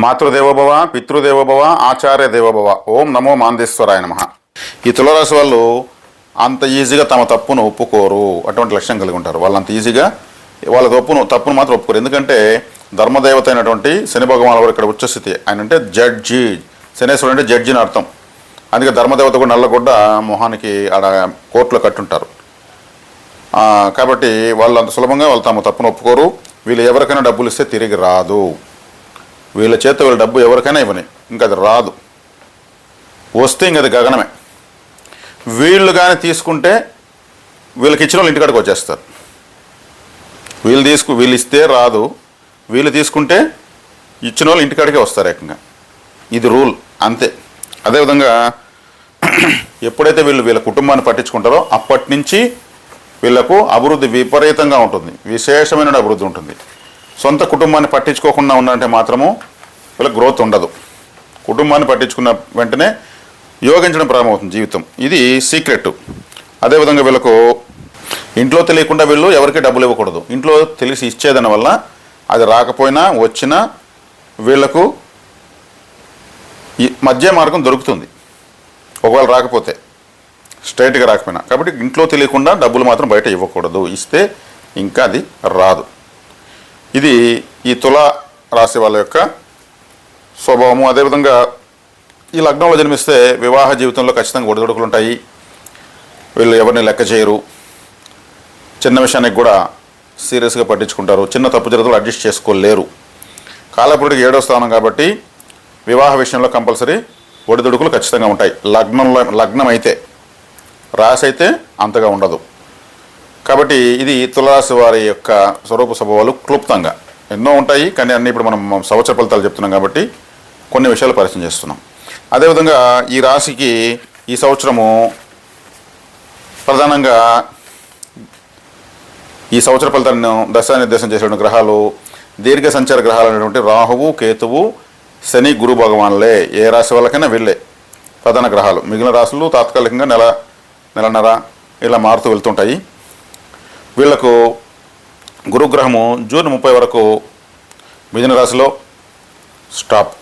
మాతృదేవోభవ, పితృదేవోభవ, ఆచార్య దేవోభవ. ఓం నమో మాందేశ్వరాయ నమః. ఈ తులారాశి వాళ్ళు అంత ఈజీగా తమ తప్పును ఒప్పుకోరు. అటువంటి లక్ష్యం కలిగి ఉంటారు. వాళ్ళు అంత ఈజీగా వాళ్ళ తప్పును మాత్రం ఒప్పుకోరు. ఎందుకంటే ధర్మదేవత అయినటువంటి శని భగవాన్ వారు ఇక్కడ ఉచ్చస్థితి. ఆయన అంటే జడ్జి. శనేశ్వరుడు అంటే జడ్జిని అర్థం. అందుకే ధర్మదేవత కూడా నల్లగొడ్డ మొహానికి ఆడ కోర్టులో కట్టుంటారు. కాబట్టి వాళ్ళు అంత సులభంగా వాళ్ళు తమ తప్పును ఒప్పుకోరు. వీళ్ళు ఎవరికైనా డబ్బులు ఇస్తే తిరిగి రాదు. వీళ్ళ చేత వీళ్ళ డబ్బు ఎవరికైనా ఇవ్వని, ఇంకా అది రాదు. వస్తే ఇంక అది గగనమే. వీళ్ళు కానీ తీసుకుంటే వీళ్ళకి ఇచ్చిన వాళ్ళు ఇంటికాడికి వచ్చేస్తారు. వీళ్ళు ఇస్తే రాదు, వీళ్ళు తీసుకుంటే ఇచ్చిన వాళ్ళు ఇంటికాడికే వస్తారు ఏకంగా. ఇది రూల్ అంతే. అదేవిధంగా ఎప్పుడైతే వీళ్ళ కుటుంబాన్ని పట్టించుకుంటారో అప్పటి నుంచి వీళ్ళకు అభివృద్ధి విపరీతంగా ఉంటుంది. విశేషమైన అభివృద్ధి ఉంటుంది. సొంత కుటుంబాన్ని పట్టించుకోకుండా ఉన్నంటే మాత్రము వీళ్ళకి గ్రోత్ ఉండదు. కుటుంబాన్ని పట్టించుకున్న వెంటనే యోగించడం ప్రారంభమవుతుంది జీవితం. ఇది సీక్రెట్. అదేవిధంగా వీళ్ళకు ఇంట్లో తెలియకుండా వీళ్ళు ఎవరికి డబ్బులు ఇవ్వకూడదు. ఇంట్లో తెలిసి ఇచ్చేదాని వల్ల అది రాకపోయినా వచ్చినా వీళ్ళకు మధ్య మార్గం దొరుకుతుంది. ఒకవేళ రాకపోతే స్ట్రైట్గా రాకపోయినా. కాబట్టి ఇంట్లో తెలియకుండా డబ్బులు మాత్రం బయట ఇవ్వకూడదు. ఇస్తే ఇంకా అది రాదు. ఇది ఈ తులా రాశి వాళ్ళ యొక్క స్వభావము. అదేవిధంగా ఈ లగ్నంలో జన్మిస్తే వివాహ జీవితంలో ఖచ్చితంగా ఒడిదుడుకులు ఉంటాయి. వీళ్ళు ఎవరిని లెక్క చేయరు. చిన్న విషయానికి కూడా సీరియస్గా పట్టించుకుంటారు. చిన్న తప్పు జరుగుతులు అడ్జస్ట్ చేసుకోలేరు. కాలపుడికి 7వ స్థానం కాబట్టి వివాహ విషయంలో కంపల్సరీ ఒడిదుడుకులు ఖచ్చితంగా ఉంటాయి. లగ్నం అయితే, రాశి అయితే అంతగా ఉండదు. కాబట్టి ఇది తులారాశి వారి యొక్క స్వరూప స్వభావాలు క్లుప్తంగా ఎన్నో ఉంటాయి. కానీ అన్నీ ఇప్పుడు మనం సంవత్సర ఫలితాలు చెప్తున్నాం కాబట్టి కొన్ని విషయాలు పరిచయం చేస్తున్నాం. అదేవిధంగా ఈ రాశికి ఈ సంవత్సరము ప్రధానంగా ఈ సంవత్సర ఫలితాలను దశానిర్దేశం చేసే గ్రహాలు దీర్ఘ సంచార గ్రహాలు అనేటువంటి రాహువు, కేతువు, శని, గురు భగవాన్లే. ఏ రాశి వాళ్ళకైనా వీళ్ళే ప్రధాన గ్రహాలు. మిగిలిన రాశులు తాత్కాలికంగా నెలన్నర ఇలా మారుతూ వెళ్తుంటాయి. వీళ్లకు గురుగ్రహము జూన్ 30 వరకు మిథున రాశిలో స్టాప్.